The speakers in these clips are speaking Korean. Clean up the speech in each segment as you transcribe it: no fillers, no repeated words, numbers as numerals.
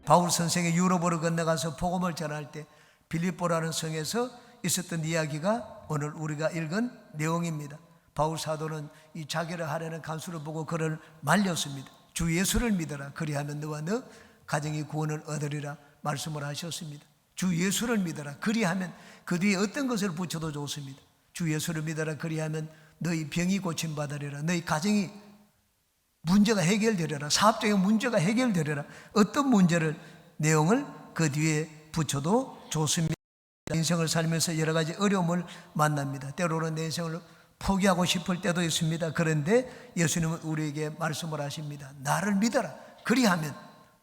바울 선생이 유럽으로 건너가서 복음을 전할 때 빌립보라는 성에서 있었던 이야기가 오늘 우리가 읽은 내용입니다. 바울 사도는 이 자기를 하려는 간수를 보고 그를 말렸습니다. 주 예수를 믿어라. 그리하면 너와 너 가정이 구원을 얻으리라 말씀을 하셨습니다. 주 예수를 믿어라. 그리하면 그 뒤에 어떤 것을 붙여도 좋습니다. 주 예수를 믿어라. 그리하면 너희 병이 고침받으리라. 너희 가정이 문제가 해결되리라. 사업적인 문제가 해결되리라. 어떤 문제를 내용을 그 뒤에 붙여도 좋습니다. 인생을 살면서 여러 가지 어려움을 만납니다. 때로는 내 인생을 포기하고 싶을 때도 있습니다. 그런데 예수님은 우리에게 말씀을 하십니다. 나를 믿어라. 그리하면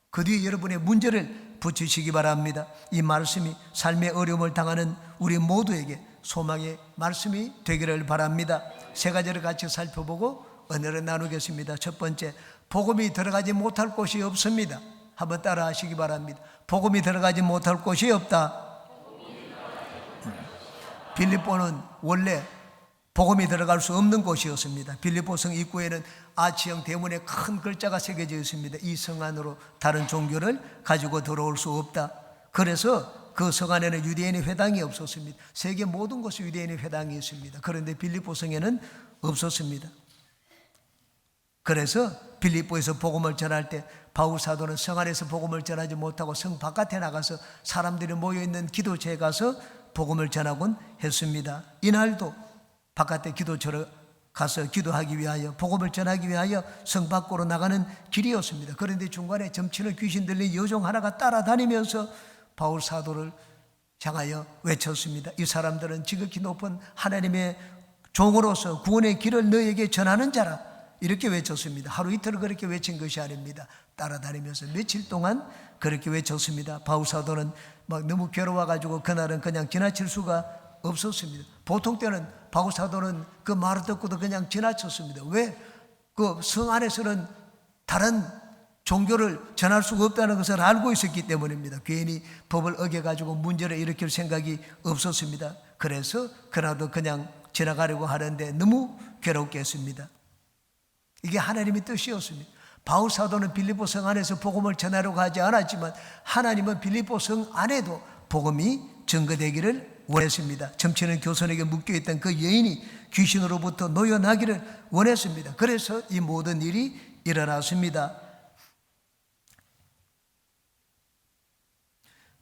그 뒤에 여러분의 문제를 붙이시기 바랍니다. 이 말씀이 삶의 어려움을 당하는 우리 모두에게 소망의 말씀이 되기를 바랍니다. 세 가지를 같이 살펴보고 은혜를 나누겠습니다. 첫 번째, 복음이 들어가지 못할 곳이 없습니다. 한번 따라 하시기 바랍니다. 복음이 들어가지 못할 곳이 없다. 빌립보는 원래 복음이 들어갈 수 없는 곳이었습니다. 빌립보성 입구에는 아치형 대문에 큰 글자가 새겨져 있습니다. 이 성 안으로 다른 종교를 가지고 들어올 수 없다. 그래서 그 성 안에는 유대인의 회당이 없었습니다. 세계 모든 곳에 유대인의 회당이 있습니다. 그런데 빌립보성에는 없었습니다. 그래서 빌립보에서 복음을 전할 때 바울 사도는 성 안에서 복음을 전하지 못하고 성 바깥에 나가서 사람들이 모여있는 기도처에 가서 복음을 전하곤 했습니다. 이날도 바깥에 기도처로 가서 기도하기 위하여 복음을 전하기 위하여 성 밖으로 나가는 길이었습니다. 그런데 중간에 점치는 귀신 들린 여종 하나가 따라다니면서 바울 사도를 향하여 외쳤습니다. 이 사람들은 지극히 높은 하나님의 종으로서 구원의 길을 너에게 전하는 자라. 이렇게 외쳤습니다. 하루 이틀 그렇게 외친 것이 아닙니다. 따라다니면서 며칠 동안 그렇게 외쳤습니다. 바울 사도는 막 너무 괴로워가지고 그날은 그냥 지나칠 수가 없었습니다. 보통 때는 바울 사도는 그 말을 듣고도 그냥 지나쳤습니다. 왜? 그 성 안에서는 다른 종교를 전할 수가 없다는 것을 알고 있었기 때문입니다. 괜히 법을 어겨가지고 문제를 일으킬 생각이 없었습니다. 그래서 그날도 그냥 지나가려고 하는데 너무 괴롭게 했습니다. 이게 하나님의 뜻이었습니다. 바울 사도는 빌립보 성 안에서 복음을 전하려고 하지 않았지만 하나님은 빌립보 성 안에도 복음이 증거되기를 원했습니다. 점치는 교선에게 묶여있던 그 여인이 귀신으로부터 놓여나기를 원했습니다. 그래서 이 모든 일이 일어났습니다.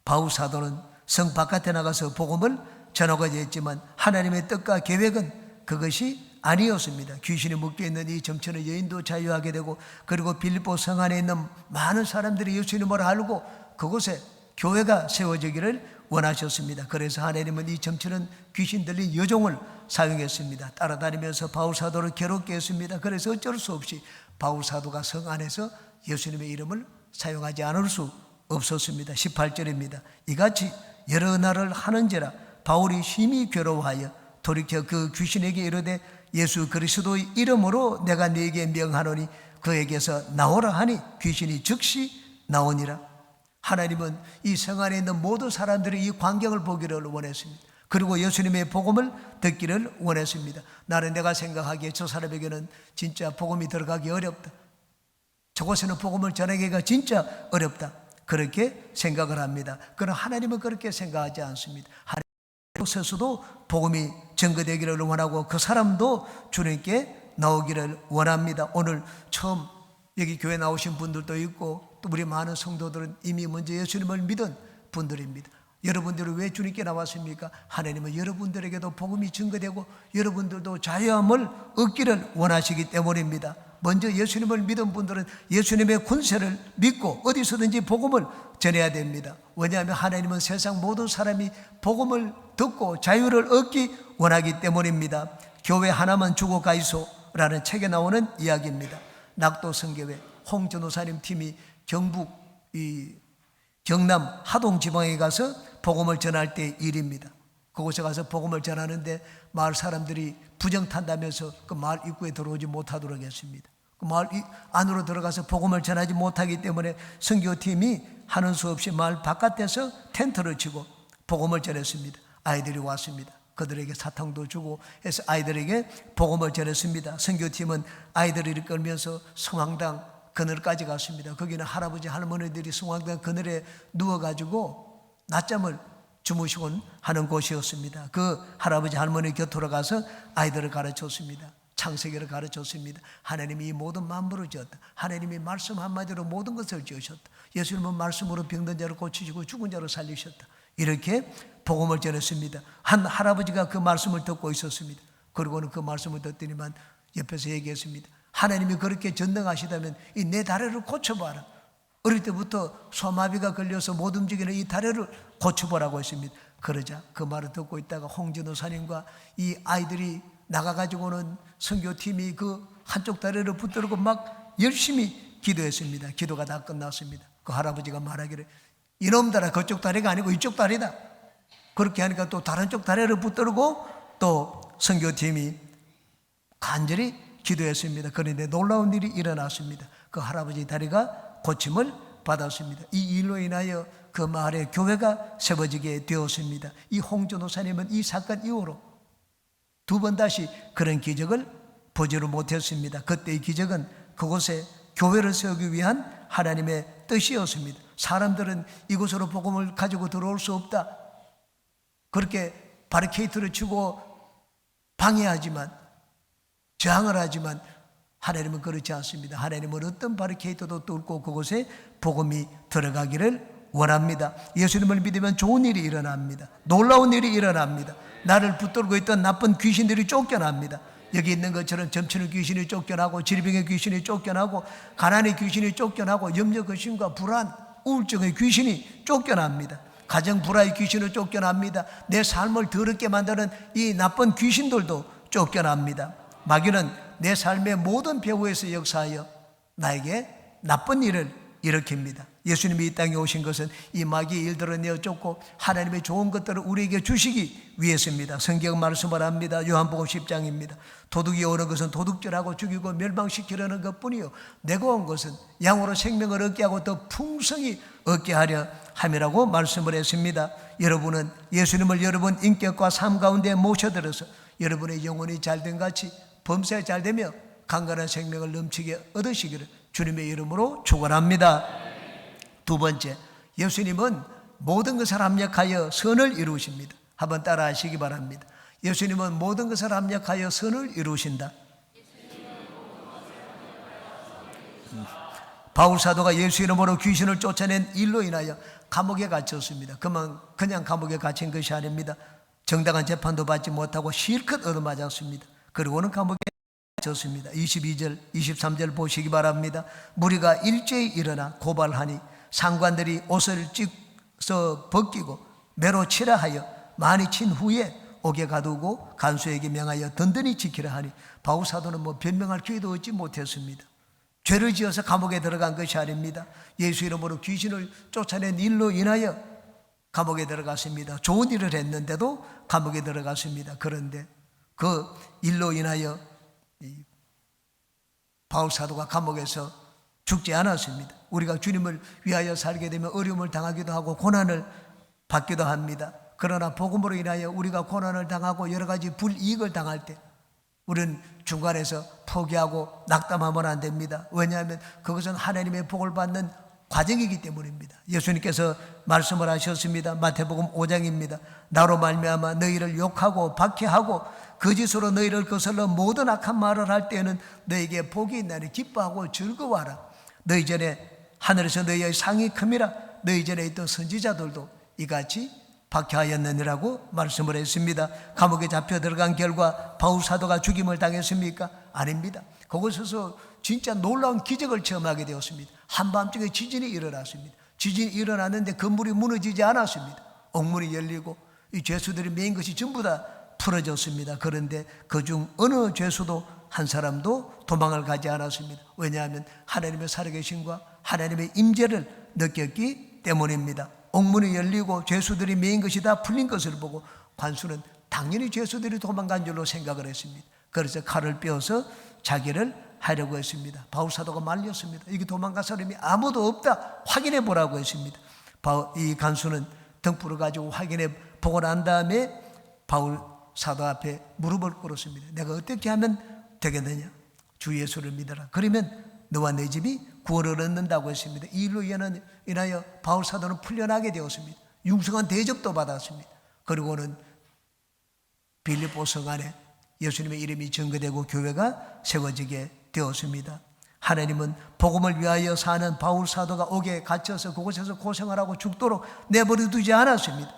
바울 사도는 성 바깥에 나가서 복음을 전하고자 했지만 하나님의 뜻과 계획은 그것이 아니었습니다. 귀신이 묶여있는 이 점치는 여인도 자유하게 되고 그리고 빌립보 성 안에 있는 많은 사람들이 예수님을 알고 그곳에 교회가 세워지기를 원하셨습니다. 그래서 하나님은 이 점치는 귀신 들린 여종을 사용했습니다. 따라다니면서 바울 사도를 괴롭게 했습니다. 그래서 어쩔 수 없이 바울 사도가 성 안에서 예수님의 이름을 사용하지 않을 수 없었습니다. 18절입니다. 이같이 여러 날을 하는지라 바울이 심히 괴로워하여 돌이켜 그 귀신에게 이르되 예수 그리스도의 이름으로 내가 네게 명하노니 그에게서 나오라 하니 귀신이 즉시 나오니라. 하나님은 이 성 안에 있는 모든 사람들이 이 광경을 보기를 원했습니다. 그리고 예수님의 복음을 듣기를 원했습니다. 나는 내가 생각하기에 저 사람에게는 진짜 복음이 들어가기 어렵다. 저곳에는 복음을 전하기가 진짜 어렵다. 그렇게 생각을 합니다. 그러나 하나님은 그렇게 생각하지 않습니다. 하나님께서도 복음이 증거되기를 원하고 그 사람도 주님께 나오기를 원합니다. 오늘 처음 여기 교회 나오신 분들도 있고 또 우리 많은 성도들은 이미 먼저 예수님을 믿은 분들입니다. 여러분들은 왜 주님께 나왔습니까? 하나님은 여러분들에게도 복음이 증거되고 여러분들도 자유함을 얻기를 원하시기 때문입니다. 먼저 예수님을 믿은 분들은 예수님의 권세를 믿고 어디서든지 복음을 전해야 됩니다. 왜냐하면 하나님은 세상 모든 사람이 복음을 듣고 자유를 얻기 원하기 때문입니다. 교회 하나만 주고 가이소라는 책에 나오는 이야기입니다. 낙도 성교회 홍 전도사님 팀이 경북 경남 하동 지방에 가서 복음을 전할 때 일입니다. 그곳에 가서 복음을 전하는데 마을 사람들이 부정탄다면서 그 마을 입구에 들어오지 못하도록 했습니다. 그 마을 안으로 들어가서 복음을 전하지 못하기 때문에 선교팀이 하는 수 없이 마을 바깥에서 텐트를 치고 복음을 전했습니다. 아이들이 왔습니다. 그들에게 사탕도 주고 해서 아이들에게 복음을 전했습니다. 선교팀은 아이들을 이끌면서 성황당 그늘까지 갔습니다. 거기는 할아버지 할머니들이 성황당 그늘에 누워가지고 낮잠을 주무시곤 하는 곳이었습니다. 그 할아버지 할머니 곁으로 가서 아이들을 가르쳤습니다. 창세기를 가르쳤습니다. 하나님이 이 모든 만물을 지었다. 하나님이 말씀 한마디로 모든 것을 지으셨다. 예수님은 말씀으로 병든 자를 고치시고 죽은 자를 살리셨다. 이렇게 복음을 전했습니다. 한 할아버지가 그 말씀을 듣고 있었습니다. 그리고는 그 말씀을 듣더니만 옆에서 얘기했습니다. 하나님이 그렇게 전능하시다면 이 내 다리를 고쳐봐라. 어릴 때부터 소마비가 걸려서 못 움직이는 이 다리를 고쳐보라고 했습니다. 그러자 그 말을 듣고 있다가 홍진호 사님과 이 아이들이 나가가지고는 선교팀이 그 한쪽 다리를 붙들고 막 열심히 기도했습니다. 기도가 다 끝났습니다. 그 할아버지가 말하기를 이놈들아 그쪽 다리가 아니고 이쪽 다리다. 그렇게 하니까 또 다른 쪽 다리를 붙들고 또 선교팀이 간절히 기도했습니다. 그런데 놀라운 일이 일어났습니다. 그 할아버지 다리가 고침을 받았습니다. 이 일로 인하여 그 마을에 교회가 세워지게 되었습니다. 이 홍준호 사님은 이 사건 이후로 두 번 다시 그런 기적을 보지를 못했습니다. 그때의 기적은 그곳에 교회를 세우기 위한 하나님의 뜻이었습니다. 사람들은 이곳으로 복음을 가지고 들어올 수 없다. 그렇게 바리케이트를 치고 방해하지만, 저항을 하지만 하나님은 그렇지 않습니다. 하나님은 어떤 바리케이트도 뚫고 그곳에 복음이 들어가기를 원합니다. 예수님을 믿으면 좋은 일이 일어납니다. 놀라운 일이 일어납니다. 나를 붙들고 있던 나쁜 귀신들이 쫓겨납니다. 여기 있는 것처럼 점치는 귀신이 쫓겨나고, 질병의 귀신이 쫓겨나고, 가난의 귀신이 쫓겨나고, 염려 근심과 불안, 우울증의 귀신이 쫓겨납니다. 가정 불화의 귀신을 쫓겨납니다. 내 삶을 더럽게 만드는 이 나쁜 귀신들도 쫓겨납니다. 마귀는 내 삶의 모든 배후에서 역사하여 나에게 나쁜 일을 일으킵니다. 예수님이 이 땅에 오신 것은 이 마귀의 일들을 내어쫓고 하나님의 좋은 것들을 우리에게 주시기 위해서입니다. 성경 말씀을 합니다. 요한복음 10장입니다. 도둑이 오는 것은 도둑질하고 죽이고 멸망시키려는 것뿐이요 내가 온 것은 양으로 생명을 얻게 하고 더 풍성히 얻게 하려 함이라고 말씀을 했습니다. 여러분은 예수님을 여러분 인격과 삶 가운데 모셔들어서 여러분의 영혼이 잘된 같이 범사에 잘되며 강건한 생명을 넘치게 얻으시기를 주님의 이름으로 축원합니다. 두 번째, 예수님은 모든 것을 합력하여 선을 이루십니다. 한번 따라 하시기 바랍니다. 예수님은 모든 것을 합력하여 선을 이루신다. 바울 사도가 예수 이름으로 귀신을 쫓아낸 일로 인하여 감옥에 갇혔습니다. 그냥 감옥에 갇힌 것이 아닙니다. 정당한 재판도 받지 못하고 실컷 얻어맞았습니다. 그리고는 감옥에 갇혔습니다. 22절, 23절 보시기 바랍니다. 무리가 일제히 일어나 고발하니 상관들이 옷을 찢어 벗기고 매로 치라 하여 많이 친 후에 옥에 가두고 간수에게 명하여 든든히 지키라 하니 바울 사도는 변명할 기회도 얻지 못했습니다. 죄를 지어서 감옥에 들어간 것이 아닙니다. 예수 이름으로 귀신을 쫓아낸 일로 인하여 감옥에 들어갔습니다. 좋은 일을 했는데도 감옥에 들어갔습니다. 그런데 그 일로 인하여 바울 사도가 감옥에서 죽지 않았습니다. 우리가 주님을 위하여 살게 되면 어려움을 당하기도 하고 고난을 받기도 합니다. 그러나 복음으로 인하여 우리가 고난을 당하고 여러 가지 불이익을 당할 때 우리는 중간에서 포기하고 낙담하면 안 됩니다. 왜냐하면 그것은 하나님의 복을 받는 과정이기 때문입니다. 예수님께서 말씀을 하셨습니다. 마태복음 5장입니다. 나로 말미암아 너희를 욕하고 박해하고 거짓으로 너희를 거슬러 모든 악한 말을 할 때에는 너희에게 복이 있나니 기뻐하고 즐거워하라. 너희 전에 하늘에서 너희의 상이 큼이라. 너희 전에 있던 선지자들도 이같이 박해하였느니라고 말씀을 했습니다. 감옥에 잡혀 들어간 결과 바울 사도가 죽임을 당했습니까? 아닙니다. 그곳에서 진짜 놀라운 기적을 체험하게 되었습니다. 한밤중에 지진이 일어났습니다. 지진이 일어났는데 건물이 무너지지 않았습니다. 옥문이 열리고 이 죄수들이 메인 것이 전부 다 풀어졌습니다. 그런데 그중 어느 죄수도 한 사람도 도망을 가지 않았습니다. 왜냐하면 하나님의 살아계심과 하나님의 임재를 느꼈기 때문입니다. 옥문이 열리고 죄수들이 메인 것이 다 풀린 것을 보고 관수는 당연히 죄수들이 도망간 줄로 생각을 했습니다. 그래서 칼을 빼어서 자기를 하려고 했습니다. 바울 사도가 말렸습니다. 여기 도망갈 사람이 아무도 없다. 확인해 보라고 했습니다. 이 간수는 등불을 가지고 확인해 보고 난 다음에 바울 사도 앞에 무릎을 꿇었습니다. 내가 어떻게 하면 되겠느냐? 주 예수를 믿어라. 그러면 너와 내 집이 구원을 얻는다고 했습니다. 이 일로 인하여 바울 사도는 풀려나게 되었습니다. 융성한 대접도 받았습니다. 그리고는 빌립보 성 안에 예수님의 이름이 증거되고 교회가 세워지게 되었습니다. 하나님은 복음을 위하여 사는 바울 사도가 옥에 갇혀서 그곳에서 고생을 하고 죽도록 내버려 두지 않았습니다.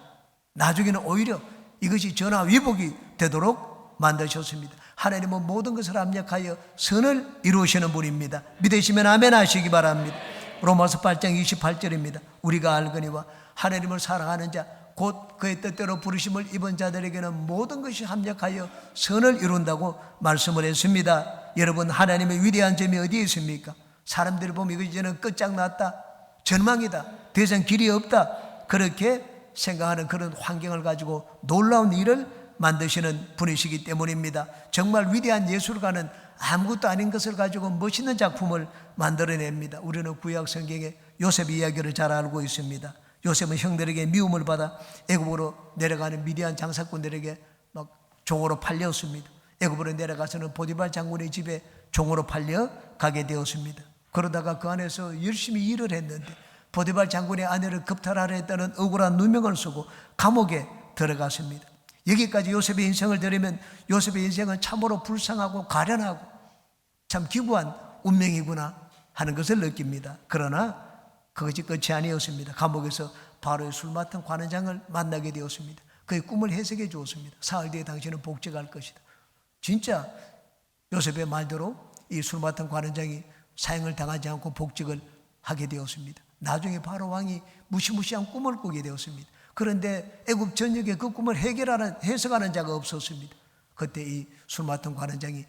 나중에는 오히려 이것이 전화위복이 되도록 만드셨습니다. 하나님은 모든 것을 합력하여 선을 이루시는 분입니다. 믿으시면 아멘 하시기 바랍니다. 로마서 8장 28절입니다. 우리가 알거니와 하나님을 사랑하는 자 곧 그의 뜻대로 부르심을 입은 자들에게는 모든 것이 합력하여 선을 이룬다고 말씀을 했습니다. 여러분, 하나님의 위대한 점이 어디에 있습니까? 사람들이 보면 이거 이제는 끝장났다, 절망이다, 더 이상 길이 없다, 그렇게 생각하는 그런 환경을 가지고 놀라운 일을 만드시는 분이시기 때문입니다. 정말 위대한 예술가는 아무것도 아닌 것을 가지고 멋있는 작품을 만들어냅니다. 우리는 구약 성경에 요셉 이야기를 잘 알고 있습니다. 요셉은 형들에게 미움을 받아 애굽으로 내려가는 미디안 장사꾼들에게 막 종으로 팔렸습니다. 애굽으로 내려가서는 보디발 장군의 집에 종으로 팔려가게 되었습니다. 그러다가 그 안에서 열심히 일을 했는데 보디발 장군의 아내를 겁탈하려 했다는 억울한 누명을 쓰고 감옥에 들어갔습니다. 여기까지 요셉의 인생을 들으면 요셉의 인생은 참으로 불쌍하고 가련하고 참 기구한 운명이구나 하는 것을 느낍니다. 그러나 그것이 끝이 아니었습니다. 감옥에서 바로의 술 맡은 관원장을 만나게 되었습니다. 그의 꿈을 해석해 주었습니다. 사흘 뒤에 당신은 복직할 것이다. 진짜 요셉의 말대로 이 술 맡은 관원장이 사형을 당하지 않고 복직을 하게 되었습니다. 나중에 바로 왕이 무시무시한 꿈을 꾸게 되었습니다. 그런데 애굽 전역에 그 꿈을 해석하는 자가 없었습니다. 그때 이 술 맡은 관원장이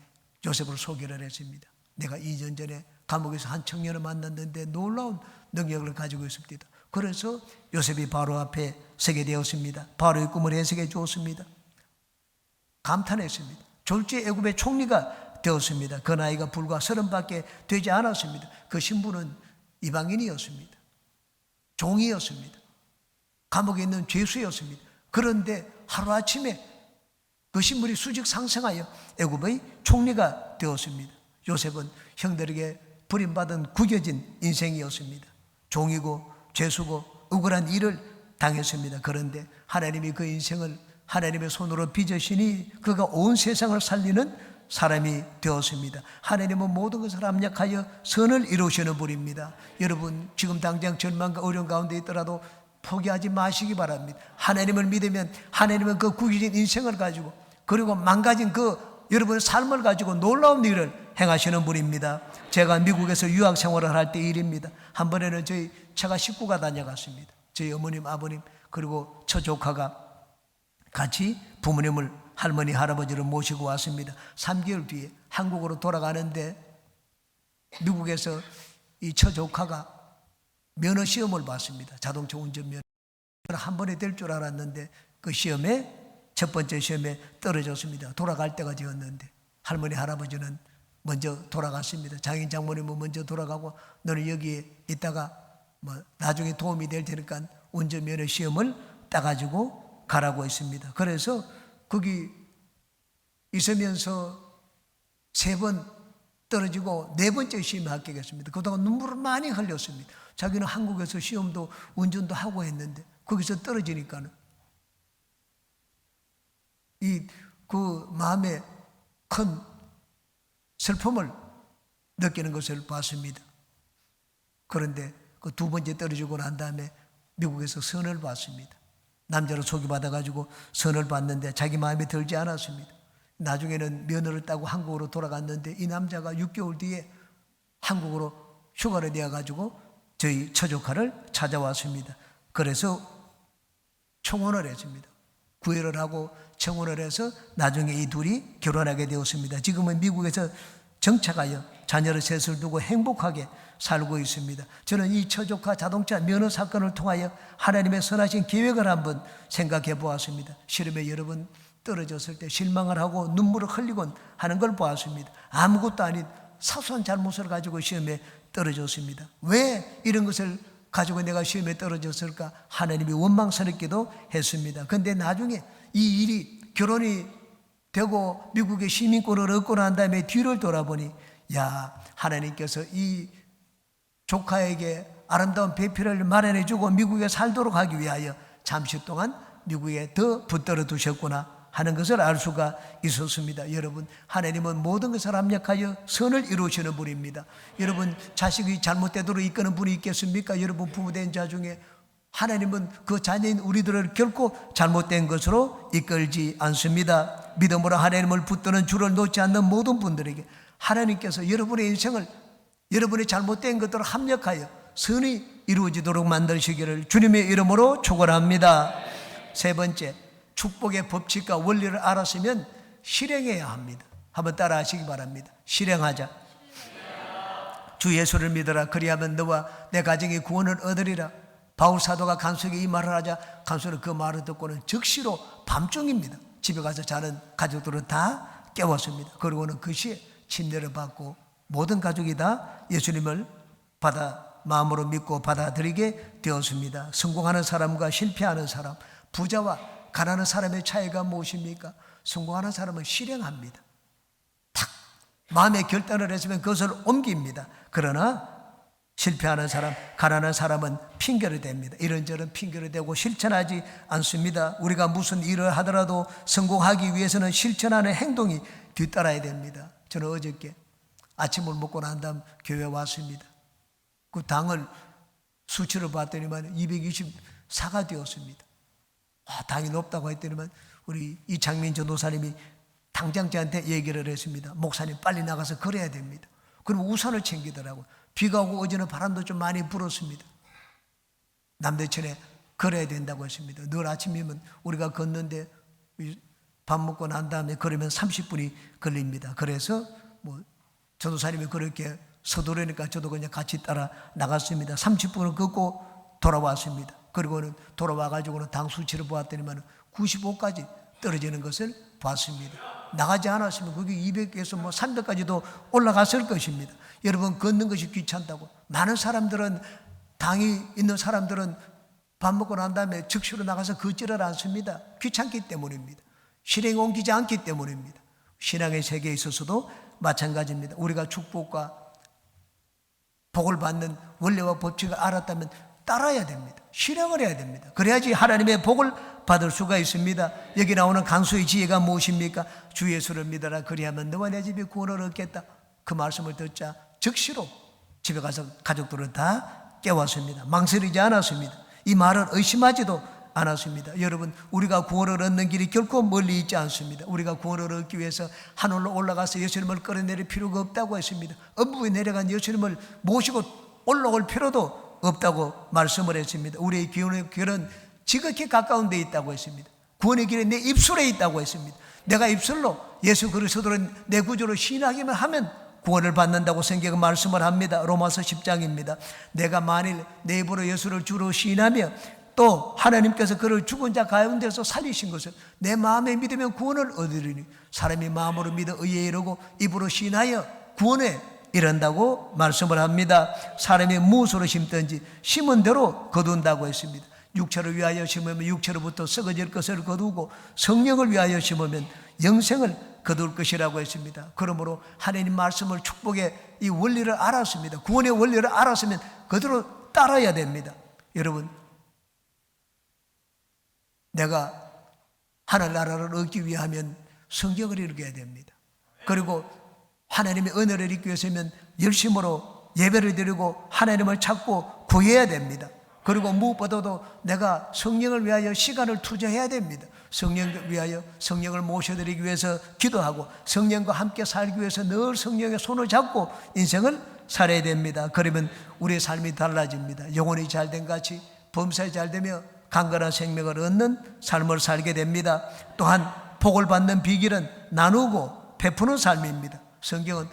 요셉을 소개를 했습니다. 내가 2년 전에 감옥에서 한 청년을 만났는데 놀라운 능력을 가지고 있습니다. 그래서 요셉이 바로 앞에 서게 되었습니다. 바로의 꿈을 해석해 주었습니다. 감탄했습니다. 졸지에 애굽의 총리가 되었습니다. 그 나이가 불과 30밖에 되지 않았습니다. 그 신분은 이방인이었습니다. 종이었습니다. 감옥에 있는 죄수였습니다. 그런데 하루아침에 그 신분이 수직 상승하여 애굽의 총리가 되었습니다. 요셉은 형들에게 버림받은 구겨진 인생이었습니다. 종이고 죄수고 억울한 일을 당했습니다. 그런데 하나님이 그 인생을 하나님의 손으로 빚으시니 그가 온 세상을 살리는 사람이 되었습니다. 하나님은 모든 것을 합력하여 선을 이루시는 분입니다. 여러분, 지금 당장 절망과 어려운 가운데 있더라도 포기하지 마시기 바랍니다. 하나님을 믿으면 하나님은 그 구겨진 인생을 가지고 그리고 망가진 그 여러분의 삶을 가지고 놀라운 일을 행하시는 분입니다. 제가 미국에서 유학 생활을 할 때 일입니다. 한 번에는 저희 제가 식구가 다녀갔습니다. 저희 어머님, 아버님 그리고 처조카가 같이 부모님을 할머니, 할아버지를 모시고 왔습니다. 3개월 뒤에 한국으로 돌아가는데 미국에서 이 처조카가 면허 시험을 봤습니다. 자동차 운전면허. 한 번에 될 줄 알았는데 그 시험에 첫 번째 시험에 떨어졌습니다. 돌아갈 때가 되었는데 할머니, 할아버지는 먼저 돌아갔습니다. 장인, 장모님은 먼저 돌아가고 너는 여기에 있다가 나중에 도움이 될 테니까 운전면허 시험을 따가지고 가라고 했습니다. 그래서 거기 있으면서 3번 떨어지고 4번째 시험에 합격했습니다. 그동안 눈물을 많이 흘렸습니다. 자기는 한국에서 시험도 운전도 하고 했는데 거기서 떨어지니까는 그 마음에 큰 슬픔을 느끼는 것을 봤습니다. 그런데 그 2번째 떨어지고 난 다음에 미국에서 선을 받습니다. 남자로 소개받아가지고 선을 받는데 자기 마음에 들지 않았습니다. 나중에는 면허를 따고 한국으로 돌아갔는데 이 남자가 6개월 뒤에 한국으로 휴가를 내어가지고 저희 처조카를 찾아왔습니다. 그래서 청혼을 했습니다. 구애를 하고 청혼을 해서 나중에 이 둘이 결혼하게 되었습니다. 지금은 미국에서 정착하여 자녀를 셋을 두고 행복하게 살고 있습니다. 저는 이 처조카 자동차 면허 사건을 통하여 하나님의 선하신 계획을 한번 생각해 보았습니다. 시험에 여러 번 떨어졌을 때 실망을 하고 눈물을 흘리곤 하는 걸 보았습니다. 아무것도 아닌 사소한 잘못을 가지고 시험에 떨어졌습니다. 왜 이런 것을 가지고 내가 시험에 떨어졌을까? 하나님이 원망스럽기도 했습니다. 그런데 나중에 이 일이 결혼이 되고 미국의 시민권을 얻고 난 다음에 뒤를 돌아보니 야, 하나님께서 이 조카에게 아름다운 배필을 마련해주고 미국에 살도록 하기 위하여 잠시 동안 미국에 더 붙들어 두셨구나 하는 것을 알 수가 있었습니다. 여러분, 하나님은 모든 것을 합력하여 선을 이루시는 분입니다. 여러분, 자식이 잘못되도록 이끄는 분이 있겠습니까? 여러분, 부모된 자 중에 하나님은 그 자녀인 우리들을 결코 잘못된 것으로 이끌지 않습니다. 믿음으로 하나님을 붙드는 줄을 놓지 않는 모든 분들에게 하나님께서 여러분의 인생을 여러분의 잘못된 것들을 합력하여 선이 이루어지도록 만드시기를 주님의 이름으로 축원합니다. 세 번째, 축복의 법칙과 원리를 알았으면 실행해야 합니다. 한번 따라 하시기 바랍니다. 실행하자. 주 예수를 믿어라. 그리하면 너와 내 가정이 구원을 얻으리라. 바울 사도가 간수에게 이 말을 하자 간수는 그 말을 듣고는 즉시로 밤중입니다. 집에 가서 자는 가족들은 다 깨웠습니다. 그리고는 그 시에 침례를 받고 모든 가족이 다 예수님을 마음으로 믿고 받아들이게 되었습니다. 성공하는 사람과 실패하는 사람, 부자와 가난한 사람의 차이가 무엇입니까? 성공하는 사람은 실행합니다. 탁 마음의 결단을 했으면 그것을 옮깁니다. 그러나 실패하는 사람, 가난한 사람은 핑계를 댑니다. 이런저런 핑계를 대고 실천하지 않습니다. 우리가 무슨 일을 하더라도 성공하기 위해서는 실천하는 행동이 뒤따라야 됩니다. 저는 어저께 아침을 먹고 난 다음 교회 왔습니다. 그 당을 수치를 봤더니만 224가 되었습니다. 당이 높다고 했더니만 우리 이창민 전도사님이 당장 저한테 얘기를 했습니다. 목사님 빨리 나가서 걸어야 됩니다. 그럼 우산을 챙기더라고요. 비가 오고 어제는 바람도 좀 많이 불었습니다. 남대천에 걸어야 된다고 했습니다. 늘 아침이면 우리가 걷는데 밥 먹고 난 다음에 걸으면 30분이 걸립니다. 그래서 전도사님이 그렇게 서두르니까 저도 그냥 같이 따라 나갔습니다. 30분을 걷고 돌아왔습니다. 그리고는 돌아와가지고는 당 수치를 보았더니만 95까지 떨어지는 것을 봤습니다. 나가지 않았으면 그게 200에서 300까지도 올라갔을 것입니다. 여러분, 걷는 것이 귀찮다고 많은 사람들은, 당이 있는 사람들은 밥 먹고 난 다음에 즉시로 나가서 걷지를 않습니다. 귀찮기 때문입니다. 실행에 옮기지 않기 때문입니다. 신앙의 세계에 있어서도 마찬가지입니다. 우리가 축복과 복을 받는 원리와 법칙을 알았다면 따라야 됩니다. 실행을 해야 됩니다. 그래야지 하나님의 복을 받을 수가 있습니다. 여기 나오는 강수의 지혜가 무엇입니까? 주 예수를 믿어라. 그리하면 너와 내 집이 구원을 얻겠다. 그 말씀을 듣자 즉시로 집에 가서 가족들은 다 깨웠습니다. 망설이지 않았습니다. 이 말을 의심하지도 않았습니다. 여러분, 우리가 구원을 얻는 길이 결코 멀리 있지 않습니다. 우리가 구원을 얻기 위해서 하늘로 올라가서 예수님을 끌어내릴 필요가 없다고 했습니다. 엄부에 내려간 예수님을 모시고 올라올 필요도 없다고 말씀을 했습니다. 우리의 구원의 길은 지극히 가까운 데 있다고 했습니다. 구원의 길은 내 입술에 있다고 했습니다. 내가 입술로 예수 그리스도를 내 구주로 신하기만 하면 구원을 받는다고 성경은 말씀을 합니다. 로마서 10장입니다. 내가 만일 내 입으로 예수를 주로 시인하며 또 하나님께서 그를 죽은 자 가운데서 살리신 것을 내 마음에 믿으면 구원을 얻으리니 사람이 마음으로 믿어 의에 이르고 입으로 시인하여 구원에 이른다고 말씀을 합니다. 사람이 무엇으로 심든지 심은 대로 거둔다고 했습니다. 육체를 위하여 심으면 육체로부터 썩어질 것을 거두고 성령을 위하여 심으면 영생을 거둘 것이라고 했습니다. 그러므로 하나님 말씀을, 축복의 이 원리를 알았습니다. 구원의 원리를 알았으면 그대로 따라야 됩니다. 여러분, 내가 하늘나라를 얻기 위하면 성경을 읽어야 됩니다. 그리고 하나님의 은혜를 읽기 위해서면 열심으로 예배를 드리고 하나님을 찾고 구해야 됩니다. 그리고 무엇보다도 내가 성령을 위하여 시간을 투자해야 됩니다. 성령을 위하여 성령을 모셔드리기 위해서 기도하고 성령과 함께 살기 위해서 늘 성령의 손을 잡고 인생을 살아야 됩니다. 그러면 우리의 삶이 달라집니다. 영혼이 잘된 같이 범사에 잘되며 강건한 생명을 얻는 삶을 살게 됩니다. 또한 복을 받는 비결은 나누고 베푸는 삶입니다. 성경은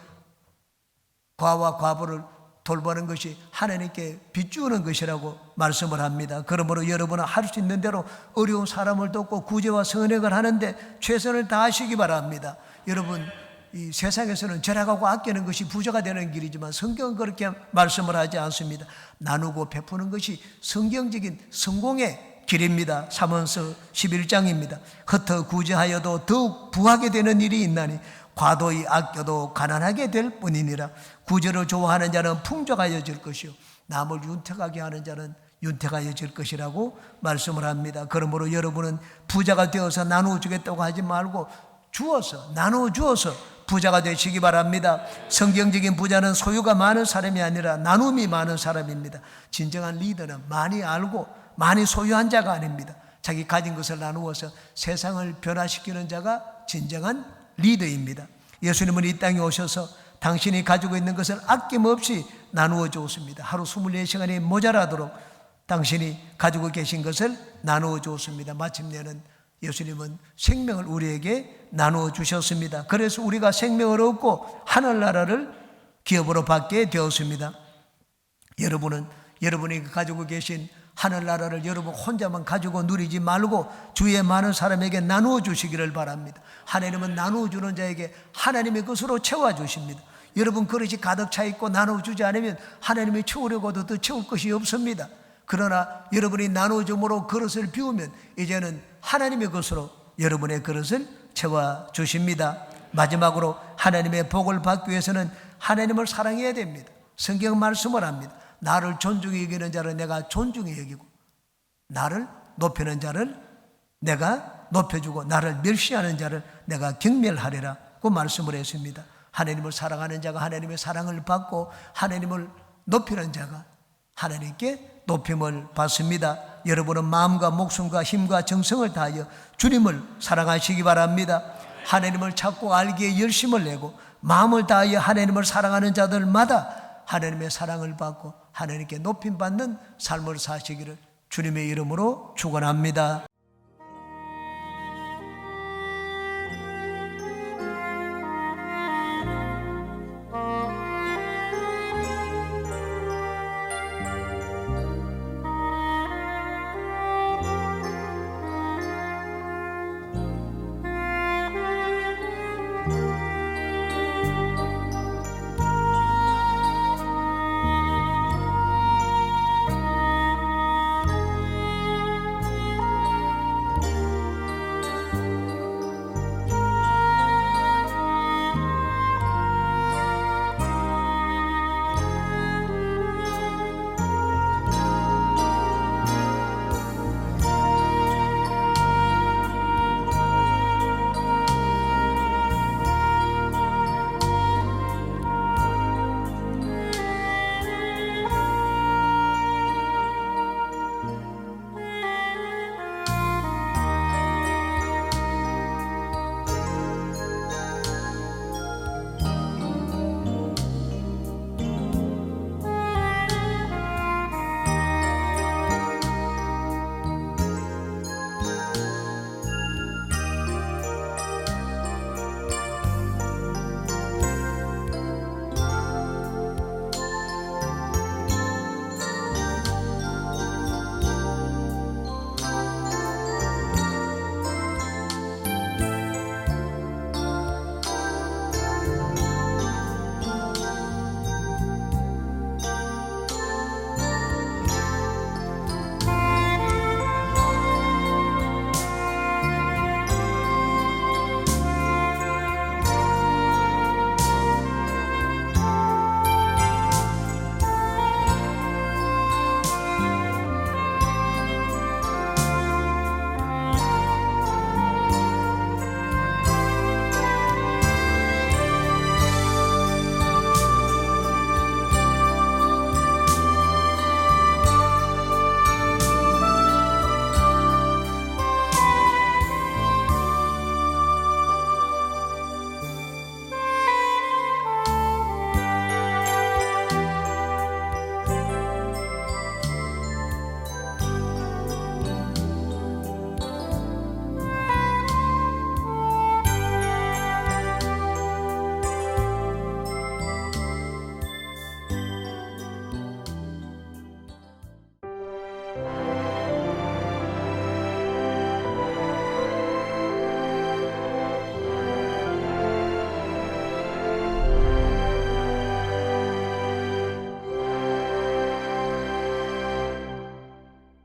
과와 과부를 돌보는 것이 하나님께 빚주는 것이라고 말씀을 합니다. 그러므로 여러분은 할 수 있는 대로 어려운 사람을 돕고 구제와 선행을 하는데 최선을 다하시기 바랍니다. 여러분, 이 세상에서는 절약하고 아끼는 것이 부자가 되는 길이지만 성경은 그렇게 말씀을 하지 않습니다. 나누고 베푸는 것이 성경적인 성공의 길입니다. 잠언서 11장입니다. 흩어 구제하여도 더욱 부하게 되는 일이 있나니 과도히 아껴도 가난하게 될 뿐이니라. 구제를 좋아하는 자는 풍족하여질 것이요 남을 윤택하게 하는 자는 윤택하여질 것이라고 말씀을 합니다. 그러므로 여러분은 부자가 되어서 나누어주겠다고 하지 말고 나누어주어서 부자가 되시기 바랍니다. 성경적인 부자는 소유가 많은 사람이 아니라 나눔이 많은 사람입니다. 진정한 리더는 많이 알고 많이 소유한 자가 아닙니다. 자기 가진 것을 나누어서 세상을 변화시키는 자가 진정한 리더입니다. 예수님은 이 땅에 오셔서 당신이 가지고 있는 것을 아낌없이 나누어 주었습니다. 하루 24시간이 모자라도록 당신이 가지고 계신 것을 나누어 주었습니다. 마침내는 예수님은 생명을 우리에게 나누어 주셨습니다. 그래서 우리가 생명을 얻고 하늘나라를 기업으로 받게 되었습니다. 여러분이 가지고 계신 하늘나라를 여러분 혼자만 가지고 누리지 말고 주위에 많은 사람에게 나누어 주시기를 바랍니다. 하나님은 나누어 주는 자에게 하나님의 것으로 채워주십니다. 여러분 그릇이 가득 차 있고 나누어 주지 않으면 하나님이 채우려고도 더 채울 것이 없습니다. 그러나 여러분이 나누어줌으로 그릇을 비우면 이제는 하나님의 것으로 여러분의 그릇을 채워주십니다. 마지막으로 하나님의 복을 받기 위해서는 하나님을 사랑해야 됩니다. 성경 말씀을 합니다. 나를 존중히 여기는 자를 내가 존중히 여기고 나를 높이는 자를 내가 높여주고 나를 멸시하는 자를 내가 경멸하리라고 말씀을 했습니다. 하나님을 사랑하는 자가 하나님의 사랑을 받고 하나님을 높이는 자가 하나님께 높임을 받습니다. 여러분은 마음과 목숨과 힘과 정성을 다하여 주님을 사랑하시기 바랍니다. 하나님을 찾고 알기에 열심을 내고 마음을 다하여 하나님을 사랑하는 자들마다 하나님의 사랑을 받고 하나님께 높임받는 삶을 사시기를 주님의 이름으로 축원합니다.